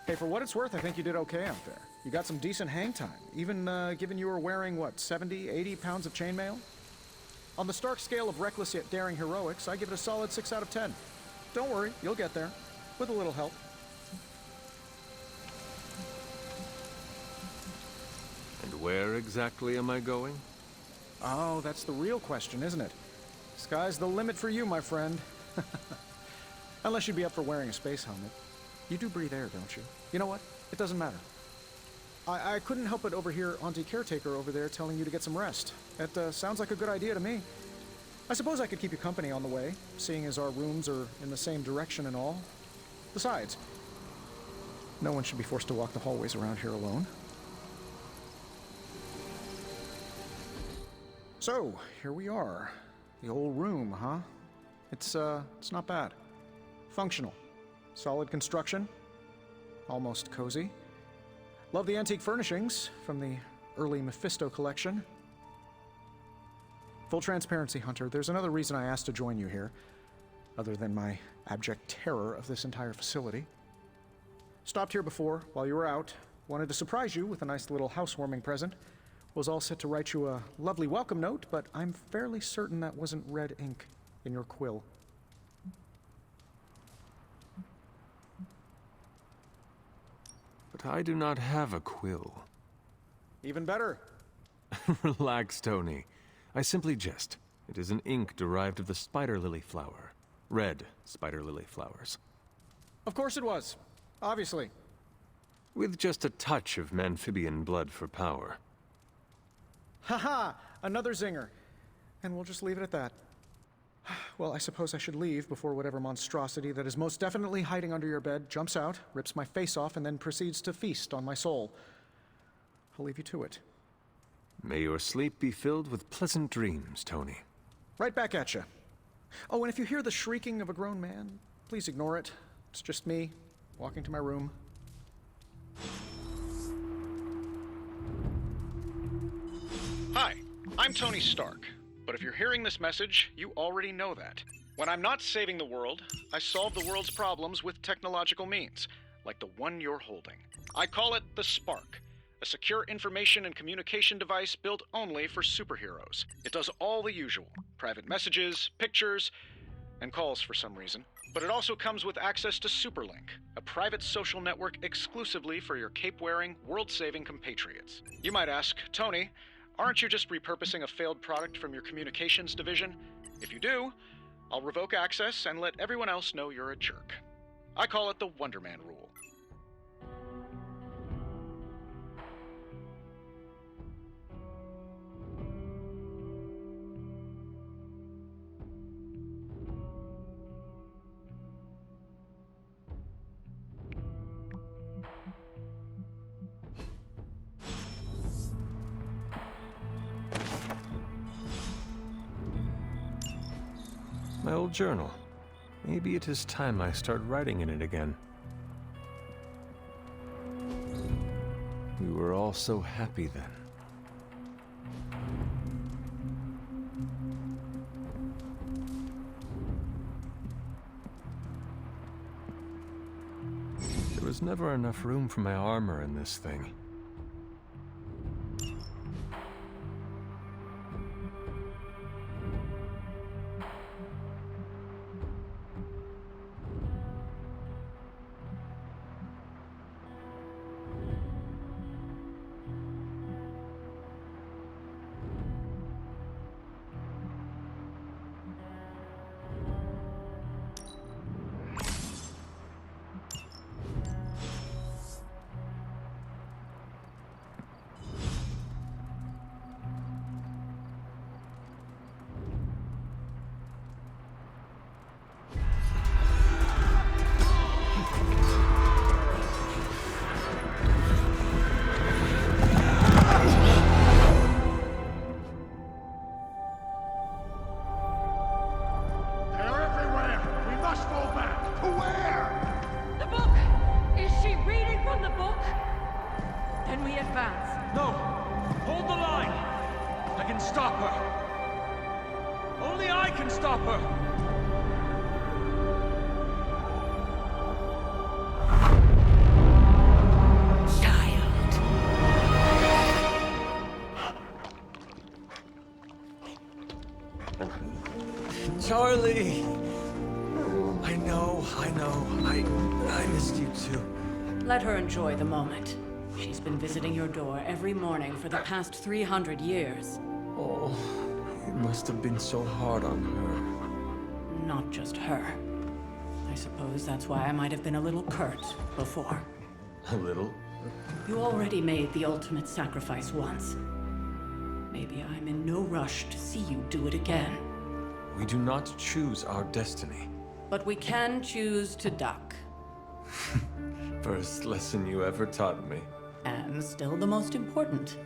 Hey, for what it's worth, I think you did okay out there. You got some decent hang time, even given you were wearing, what, 70, 80 pounds of chainmail? On the Stark scale of reckless yet daring heroics, I give it a solid 6 out of 10. Don't worry, you'll get there. With a little help. And where exactly am I going? Oh, that's the real question, isn't it? Sky's the limit for you, my friend. Unless you'd be up for wearing a space helmet. You do breathe air, don't you? You know what? It doesn't matter. I couldn't help but overhear Auntie Caretaker over there telling you to get some rest. That sounds like a good idea to me. I suppose I could keep you company on the way, seeing as our rooms are in the same direction and all. Besides, no one should be forced to walk the hallways around here alone. So, here we are. The old room, huh? It's not bad. Functional. Solid construction. Almost cozy. Love the antique furnishings from the early Mephisto collection. Full transparency, Hunter, there's another reason I asked to join you here, other than my abject terror of this entire facility. Stopped here before, while you were out. Wanted to surprise you with a nice little housewarming present. Was all set to write you a lovely welcome note, but I'm fairly certain that wasn't red ink in your quill. But I do not have a quill. Even better. Relax, Tony. I simply jest. It is an ink derived of the spider lily flower. Red spider lily flowers. Of course it was. Obviously. With just a touch of Memphibian blood for power. Haha! Another zinger. And we'll just leave it at that. Well, I suppose I should leave before whatever monstrosity that is most definitely hiding under your bed jumps out, rips my face off, and then proceeds to feast on my soul. I'll leave you to it. May your sleep be filled with pleasant dreams, Tony. Right back at you. Oh, and if you hear the shrieking of a grown man, please ignore it. It's just me, walking to my room. Hi, I'm Tony Stark. But if you're hearing this message, you already know that. When I'm not saving the world, I solve the world's problems with technological means, like the one you're holding. I call it the Spark, a secure information and communication device built only for superheroes. It does all the usual, private messages, pictures, and calls for some reason. But it also comes with access to Superlink, a private social network exclusively for your cape-wearing, world-saving compatriots. You might ask, Tony, aren't you just repurposing a failed product from your communications division? If you do, I'll revoke access and let everyone else know you're a jerk. I call it the Wonder Man rule. My old journal. Maybe it is time I start writing in it again. We were all so happy then. There was never enough room for my armor in this thing. No! Hold the line! I can stop her! Only I can stop her! Charlie! I know. I missed you too. Let her enjoy the moment. She's been visiting your door every morning for the past 300 years. Oh, it must have been so hard on her. Not just her. I suppose that's why I might have been a little curt before. A little? You already made the ultimate sacrifice once. Maybe I'm in no rush to see you do it again. We do not choose our destiny. But we can choose to duck. First lesson you ever taught me. And still the most important.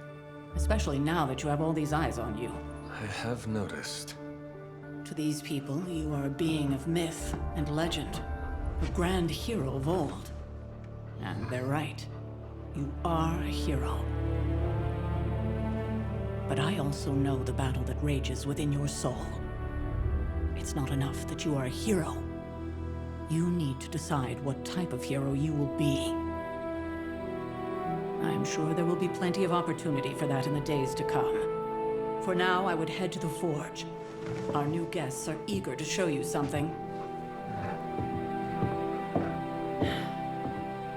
Especially now that you have all these eyes on you. I have noticed. To these people, you are a being of myth and legend. A grand hero of old. And they're right. You are a hero. But I also know the battle that rages within your soul. It's not enough that you are a hero. You need to decide what type of hero you will be. I'm sure there will be plenty of opportunity for that in the days to come. For now, I would head to the Forge. Our new guests are eager to show you something.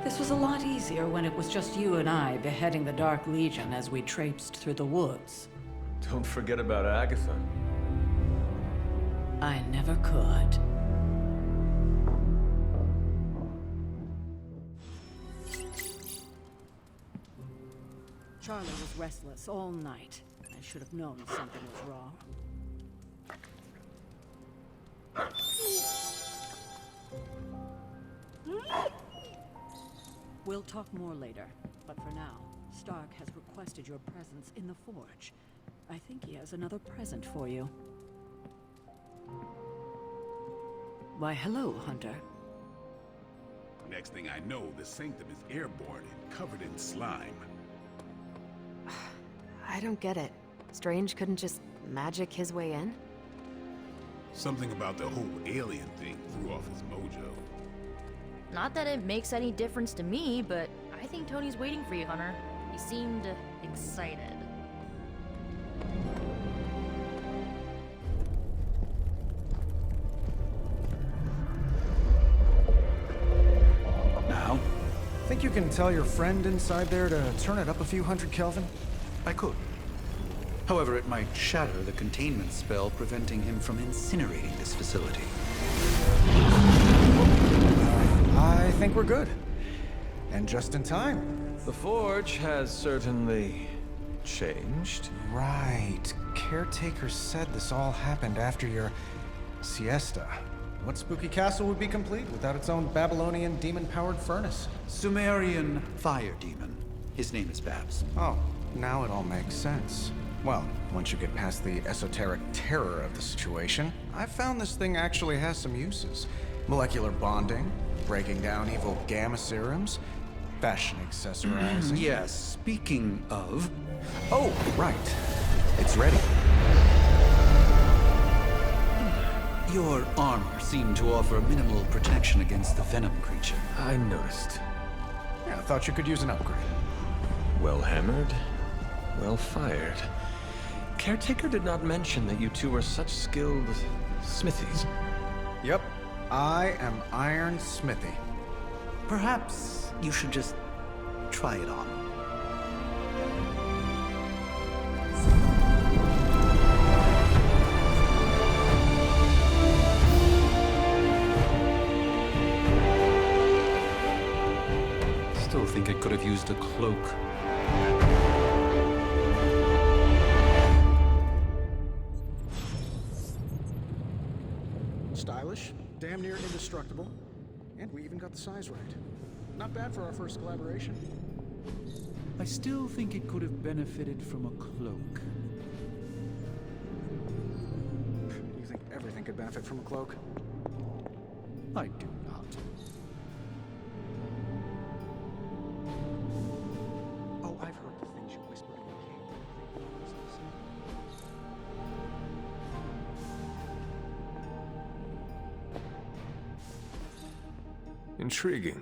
This was a lot easier when it was just you and I beheading the Dark Legion as we traipsed through the woods. Don't forget about Agatha. I never could. Charlie was restless all night. I should have known something was wrong. We'll talk more later, but for now, Stark has requested your presence in the Forge. I think he has another present for you. Why, hello, Hunter. Next thing I know, the Sanctum is airborne and covered in slime. I don't get it. Strange couldn't just magic his way in? Something about the whole alien thing threw off his mojo. Not that it makes any difference to me, but I think Tony's waiting for you, Hunter. He seemed excited. Now? Think you can tell your friend inside there to turn it up a few hundred Kelvin? I could. However, it might shatter the containment spell preventing him from incinerating this facility. I think we're good. And just in time. The Forge has certainly changed. Right. Caretaker said this all happened after your siesta. What spooky castle would be complete without its own Babylonian demon-powered furnace? Sumerian fire demon. His name is Babs. Oh, now it all makes sense. Well, once you get past the esoteric terror of the situation, I've found this thing actually has some uses. Molecular bonding, breaking down evil gamma serums, fashion accessorizing. Yes, speaking of... Oh, right. It's ready. Your armor seemed to offer minimal protection against the venom creature. I noticed. Yeah, I thought you could use an upgrade. Well hammered, well fired. Caretaker did not mention that you two were such skilled smithies. Yep, I am Iron Smithy. Perhaps you should just try it on. Still think it could have used a cloak. Stylish, damn near indestructible, and we even got the size right. Not bad for our first collaboration. I still think it could have benefited from a cloak. You think everything could benefit from a cloak? I do not. Oh, I've heard the things you whispered in your cave. Intriguing.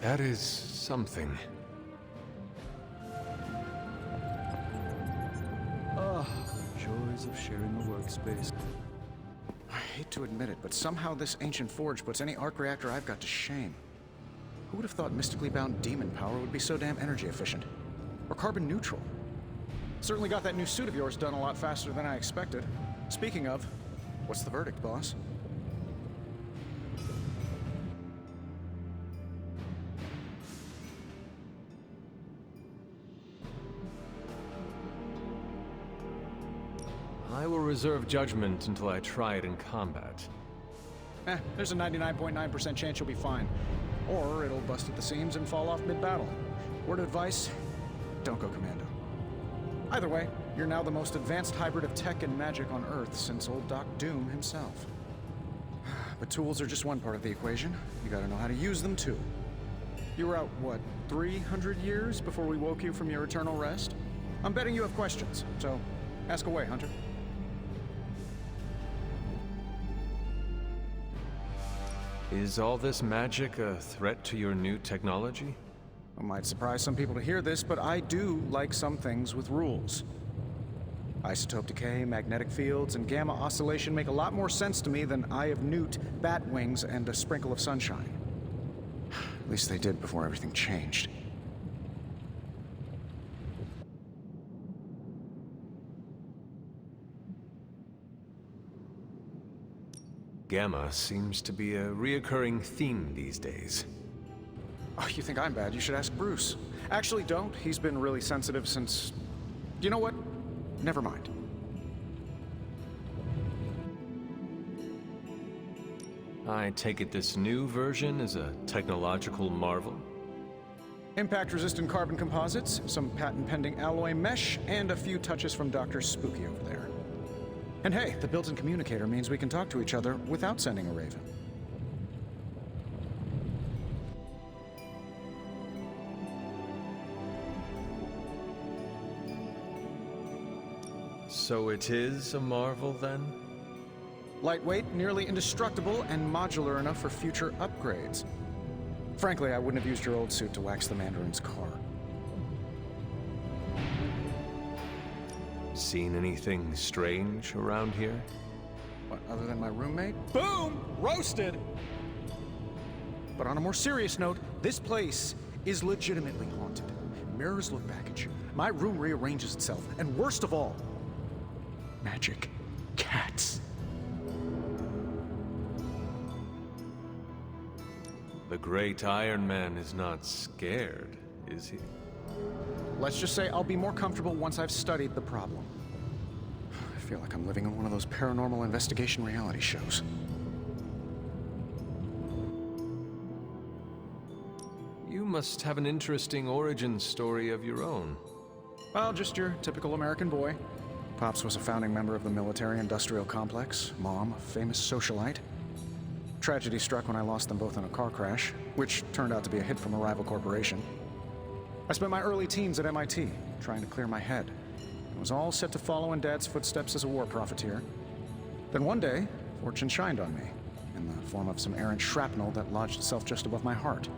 That is something. Ah, joys of sharing a workspace. I hate to admit it, but somehow this ancient forge puts any arc reactor I've got to shame. Who would have thought mystically bound demon power would be so damn energy efficient? Or carbon neutral? Certainly got that new suit of yours done a lot faster than I expected. Speaking of, what's the verdict, boss? I will reserve judgment until I try it in combat. There's a 99.9% chance you'll be fine. Or it'll bust at the seams and fall off mid-battle. Word of advice, don't go commando. Either way, you're now the most advanced hybrid of tech and magic on Earth since old Doc Doom himself. But tools are just one part of the equation. You gotta know how to use them too. You were out, what, 300 years before we woke you from your eternal rest? I'm betting you have questions, so ask away, Hunter. Is all this magic a threat to your new technology? It might surprise some people to hear this, but I do like some things with rules. Isotope decay, magnetic fields, and gamma oscillation make a lot more sense to me than Eye of Newt, bat wings, and a sprinkle of sunshine. At least they did before everything changed. Gamma seems to be a reoccurring theme these days. Oh, you think I'm bad? You should ask Bruce. Actually, don't. He's been really sensitive since... You know what? Never mind. I take it this new version is a technological marvel? Impact-resistant carbon composites, some patent-pending alloy mesh, and a few touches from Dr. Spooky over there. And hey, the built-in communicator means we can talk to each other without sending a raven. So it is a marvel, then? Lightweight, nearly indestructible, and modular enough for future upgrades. Frankly, I wouldn't have used your old suit to wax the Mandarin's car. Seen anything strange around here? What, other than my roommate? Boom! Roasted! But on a more serious note, this place is legitimately haunted. Mirrors look back at you. My room rearranges itself. And worst of all, magic cats. The great Iron Man is not scared, is he? Let's just say I'll be more comfortable once I've studied the problem. I feel like I'm living in one of those paranormal investigation reality shows. You must have an interesting origin story of your own. Well, just your typical American boy. Pops was a founding member of the military-industrial complex. Mom, a famous socialite. Tragedy struck when I lost them both in a car crash, which turned out to be a hit from a rival corporation. I spent my early teens at MIT, trying to clear my head. It was all set to follow in Dad's footsteps as a war profiteer. Then one day, fortune shined on me, in the form of some errant shrapnel that lodged itself just above my heart.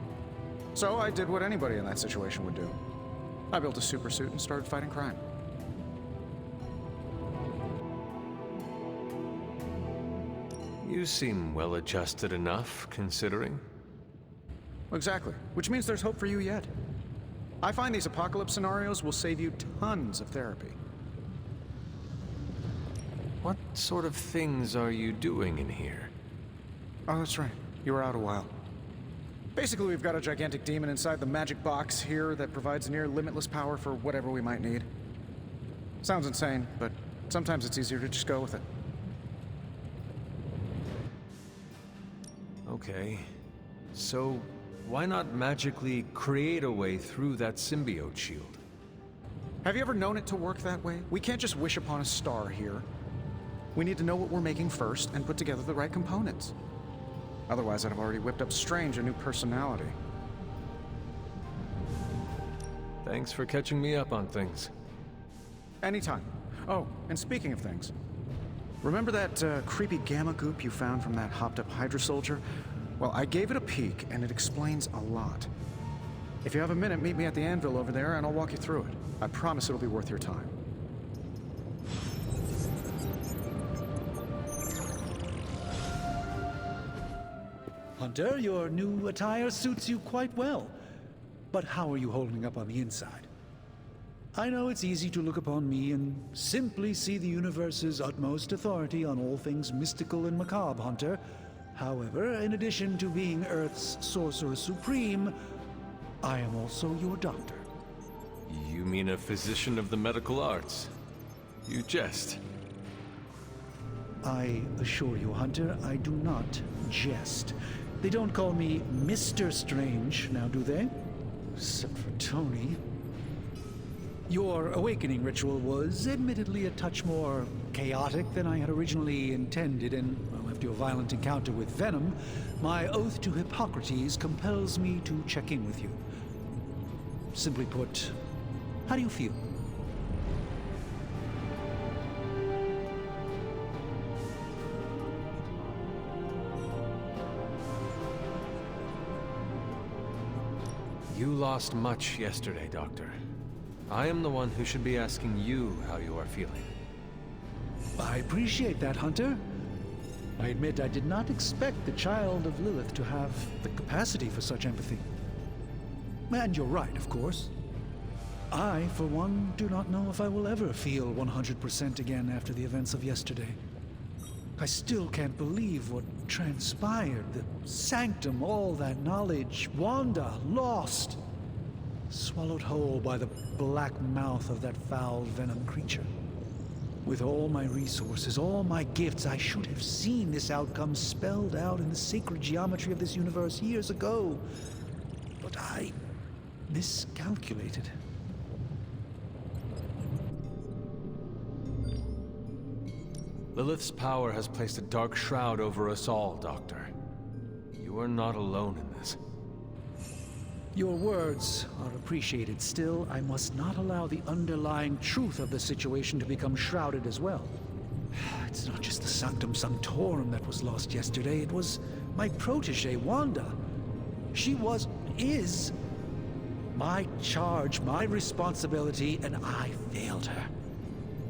So I did what anybody in that situation would do. I built a supersuit and started fighting crime. You seem well-adjusted enough, considering. Exactly, which means there's hope for you yet. I find these apocalypse scenarios will save you tons of therapy. What sort of things are you doing in here? Oh, that's right. You were out a while. Basically, we've got a gigantic demon inside the magic box here that provides near limitless power for whatever we might need. Sounds insane, but sometimes it's easier to just go with it. Okay. So, why not magically create a way through that symbiote shield? Have you ever known it to work that way? We can't just wish upon a star here. We need to know what we're making first and put together the right components. Otherwise, I'd have already whipped up Strange a new personality. Thanks for catching me up on things. Anytime. Oh, and speaking of things, remember that creepy gamma goop you found from that hopped-up Hydra soldier? Well, I gave it a peek, and it explains a lot. If you have a minute, meet me at the anvil over there, and I'll walk you through it. I promise it'll be worth your time. Hunter, your new attire suits you quite well. But how are you holding up on the inside? I know it's easy to look upon me and simply see the universe's utmost authority on all things mystical and macabre, Hunter. However, in addition to being Earth's Sorcerer Supreme, I am also your doctor. You mean a physician of the medical arts? You jest. I assure you, Hunter, I do not jest. They don't call me Mr. Strange, now do they? Except for Tony. Your awakening ritual was admittedly a touch more chaotic than I had originally intended, and well, after your violent encounter with Venom, my oath to Hippocrates compels me to check in with you. Simply put, how do you feel? You lost much yesterday, Doctor. I am the one who should be asking you how you are feeling. I appreciate that, Hunter. I admit I did not expect the child of Lilith to have the capacity for such empathy. And you're right, of course. I, for one, do not know if I will ever feel 100% again after the events of yesterday. I still can't believe what transpired. The sanctum, all that knowledge, Wanda, lost. Swallowed whole by the black mouth of that foul venom creature. With all my resources, all my gifts, I should have seen this outcome spelled out in the sacred geometry of this universe years ago. But I miscalculated. Lilith's power has placed a dark shroud over us all, Doctor. You are not alone in this. Your words are appreciated. Still, I must not allow the underlying truth of the situation to become shrouded as well. It's not just the Sanctum Sanctorum that was lost yesterday. It was my protege, Wanda. She is my charge, my responsibility, and I failed her.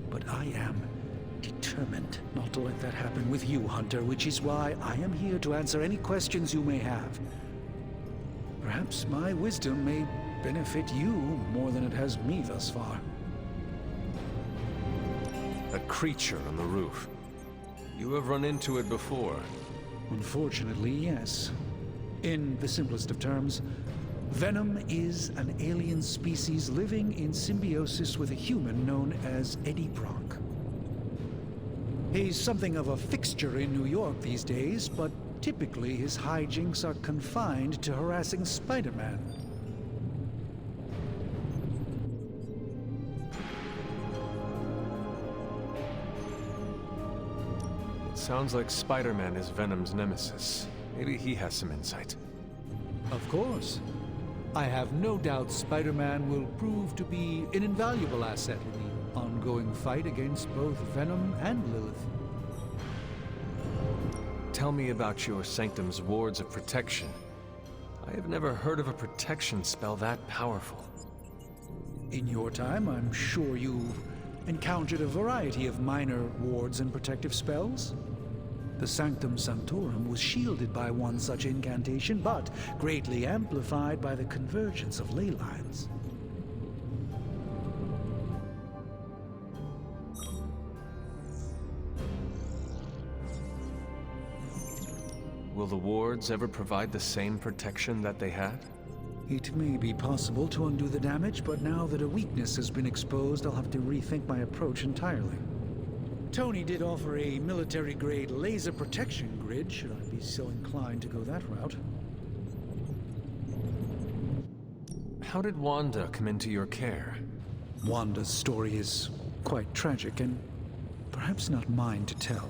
But I am determined not to let that happen with you, Hunter, which is why I am here to answer any questions you may have. Perhaps my wisdom may benefit you more than it has me thus far. A creature on the roof. You have run into it before. Unfortunately, yes. In the simplest of terms, Venom is an alien species living in symbiosis with a human known as Eddie Brock. He's something of a fixture in New York these days, but typically his hijinks are confined to harassing Spider-Man. It sounds like Spider-Man is Venom's nemesis. Maybe he has some insight. Of course. I have no doubt Spider-Man will prove to be an invaluable asset in the ongoing fight against both Venom and Lilith. Tell me about your Sanctum's wards of protection. I have never heard of a protection spell that powerful. In your time, I'm sure you've encountered a variety of minor wards and protective spells. The Sanctum Sanctorum was shielded by one such incantation, but greatly amplified by the convergence of ley lines. Will the wards ever provide the same protection that they had? It may be possible to undo the damage, but now that a weakness has been exposed, I'll have to rethink my approach entirely. Tony did offer a military-grade laser protection grid, should I be so inclined to go that route. How did Wanda come into your care? Wanda's story is quite tragic and perhaps not mine to tell.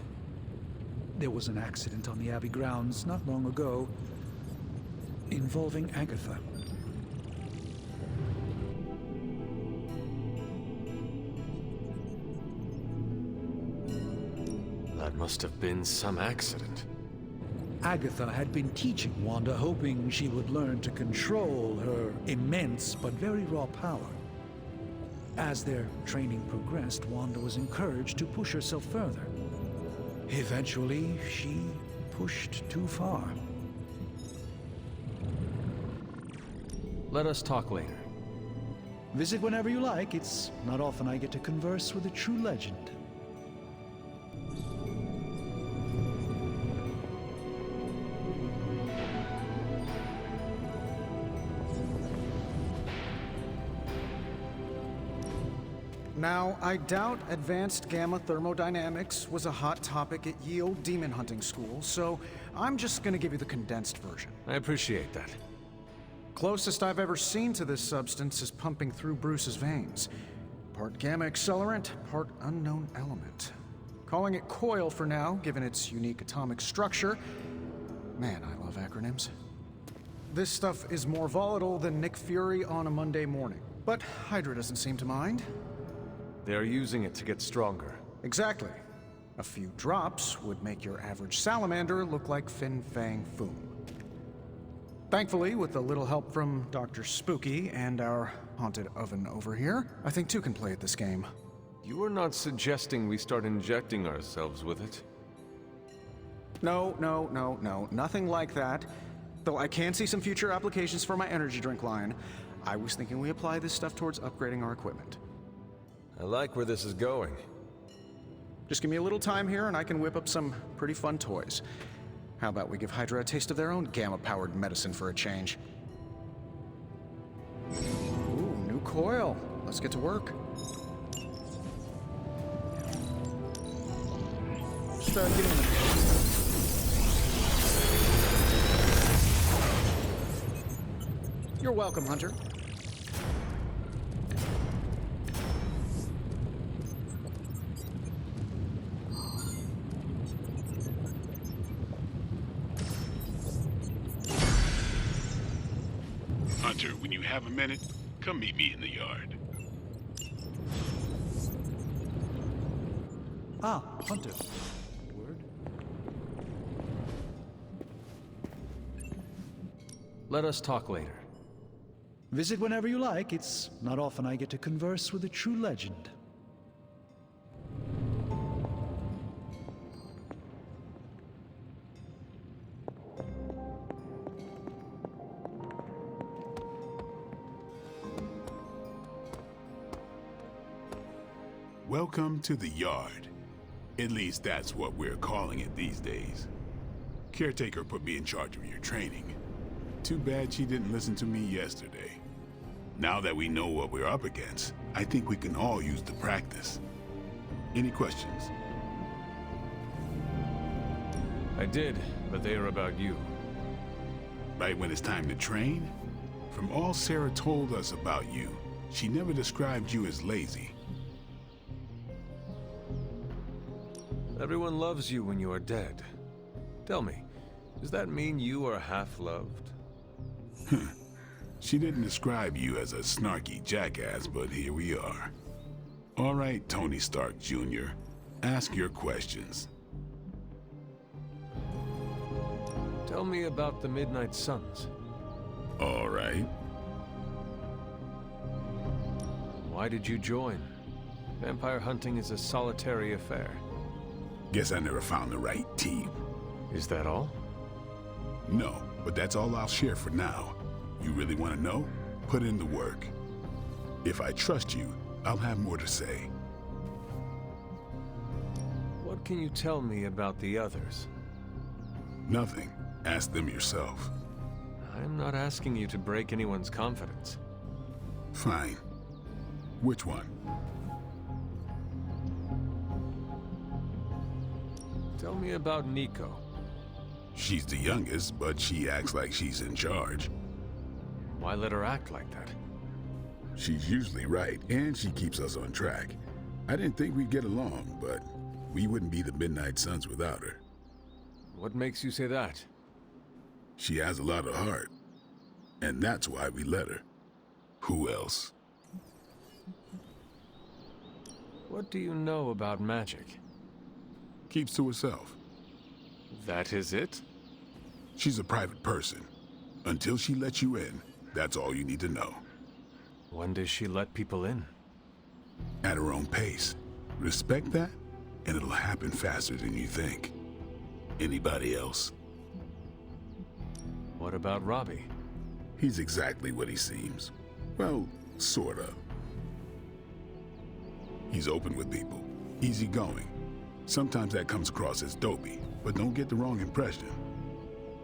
There was an accident on the Abbey grounds not long ago involving Agatha. That must have been some accident. Agatha had been teaching Wanda, hoping she would learn to control her immense but very raw power. As their training progressed, Wanda was encouraged to push herself further. Eventually, she pushed too far. Let us talk later. Visit whenever you like. It's not often I get to converse with a true legend. Now, I doubt advanced gamma thermodynamics was a hot topic at Ye Olde Demon Hunting School, so I'm just gonna give you the condensed version. I appreciate that. Closest I've ever seen to this substance is pumping through Bruce's veins. Part gamma accelerant, part unknown element. Calling it Coil for now, given its unique atomic structure. Man, I love acronyms. This stuff is more volatile than Nick Fury on a Monday morning, but Hydra doesn't seem to mind. They are using it to get stronger. Exactly. A few drops would make your average salamander look like Fin Fang Foom. Thankfully, with a little help from Dr. Spooky and our haunted oven over here, I think two can play at this game. You are not suggesting we start injecting ourselves with it? No, nothing like that. Though I can see some future applications for my energy drink line. I was thinking we apply this stuff towards upgrading our equipment. I like where this is going. Just give me a little time here and I can whip up some pretty fun toys. How about we give Hydra a taste of their own gamma-powered medicine for a change? Ooh, new coil. Let's get to work. Just get in there. You're welcome, Hunter. Hunter, when you have a minute, come meet me in the yard. Ah, Hunter. Word? Let us talk later. Visit whenever you like. It's not often I get to converse with a true legend. Welcome to the yard. At least that's what we're calling it these days. Caretaker put me in charge of your training. Too bad she didn't listen to me yesterday. Now that we know what we're up against, I think we can all use the practice. Any questions? I did, but they are about you. Right when it's time to train? From all Sarah told us about you, she never described you as lazy. Everyone loves you when you are dead. Tell me, does that mean you are half-loved? She didn't describe you as a snarky jackass, but here we are. All right, Tony Stark Jr., ask your questions. Tell me about the Midnight Suns. All right. Why did you join? Vampire hunting is a solitary affair. Guess I never found the right team. Is that all? No, but that's all I'll share for now. You really want to know? Put in the work. If I trust you, I'll have more to say. What can you tell me about the others? Nothing. Ask them yourself. I'm not asking you to break anyone's confidence. Fine. Which one? Tell me about Nico. She's the youngest, but she acts like she's in charge. Why let her act like that? She's usually right, and she keeps us on track. I didn't think we'd get along, but we wouldn't be the Midnight Suns without her. What makes you say that? She has a lot of heart, and that's why we let her. Who else? What do you know about magic? Keeps to herself. That is it? She's a private person. Until she lets you in, that's all you need to know. When does she let people in? At her own pace. Respect that, and it'll happen faster than you think. Anybody else? What about Robbie? He's exactly what he seems. Well, sort of. He's open with people, easygoing. Sometimes that comes across as dopey, but don't get the wrong impression.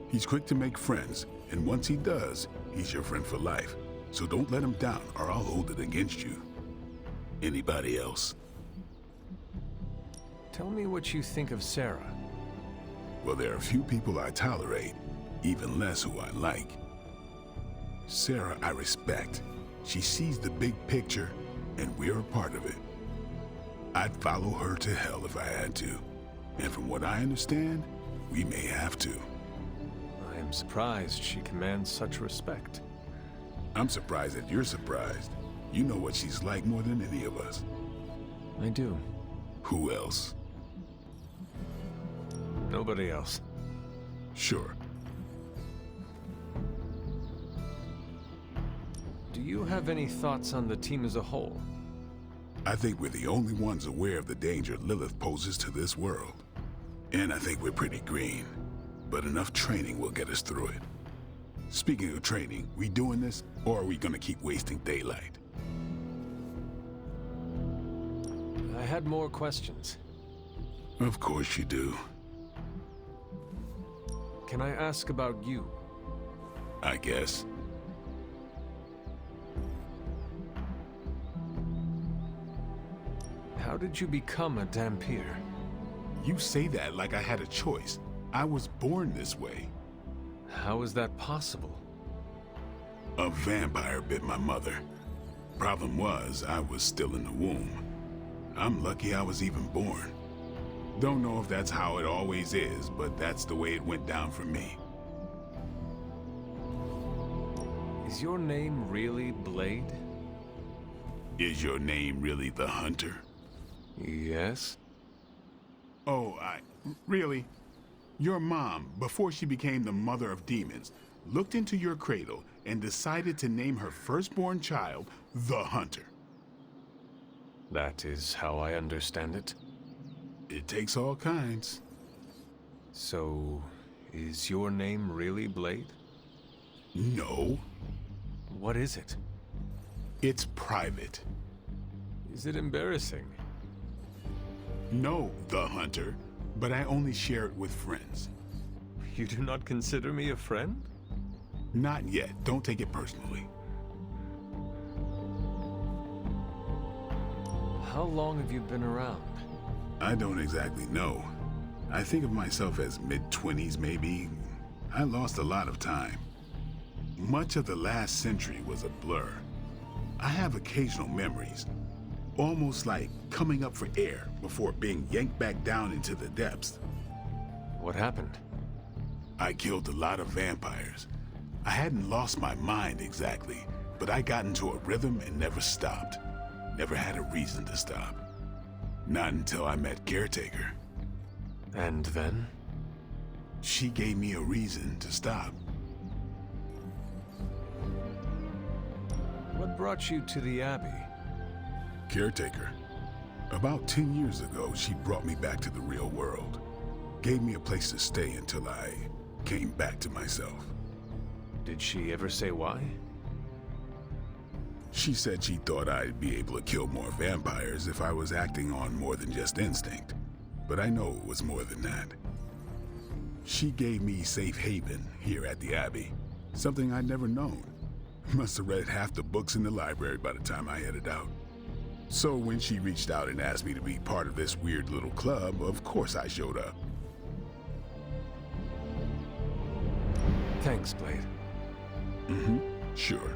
He's quick to make friends, and once he does, he's your friend for life. So don't let him down, or I'll hold it against you. Anybody else? Tell me what you think of Sarah. Well, there are few people I tolerate, even less who I like. Sarah, I respect. She sees the big picture, and we're a part of it. I'd follow her to hell if I had to. And from what I understand, we may have to. I am surprised she commands such respect. I'm surprised that you're surprised. You know what she's like more than any of us. I do. Who else? Nobody else. Sure. Do you have any thoughts on the team as a whole? I think we're the only ones aware of the danger Lilith poses to this world. And I think we're pretty green. But enough training will get us through it. Speaking of training, we doing this, or are we gonna keep wasting daylight? I had more questions. Of course you do. Can I ask about you? I guess. How did you become a Dhampir? You say that like I had a choice. I was born this way. How is that possible? A vampire bit my mother. Problem was, I was still in the womb. I'm lucky I was even born. Don't know if that's how it always is, but that's the way it went down for me. Is your name really Blade? Is your name really the Hunter? Yes. Oh, really? Your mom, before she became the mother of demons, looked into your cradle and decided to name her firstborn child the Hunter. That is how I understand it. It takes all kinds. So, is your name really Blade? No. What is it? It's private. Is it embarrassing? No, the Hunter, but I only share it with friends. You do not consider me a friend? Not yet. Don't take it personally. How long have you been around? I don't exactly know. I think of myself as mid-20s, maybe. I lost a lot of time. Much of the last century was a blur. I have occasional memories, almost like coming up for air before being yanked back down into the depths. What happened? I killed a lot of vampires. I hadn't lost my mind exactly, but I got into a rhythm and never stopped. Never had a reason to stop. Not until I met Caretaker. And then? She gave me a reason to stop. What brought you to the Abbey? Caretaker. About 10 years ago, she brought me back to the real world. Gave me a place to stay until I came back to myself. Did she ever say why? She said she thought I'd be able to kill more vampires if I was acting on more than just instinct. But I know it was more than that. She gave me safe haven here at the Abbey. Something I'd never known. Must have read half the books in the library by the time I headed out. So when she reached out and asked me to be part of this weird little club, of course I showed up. Thanks, Blade. Sure.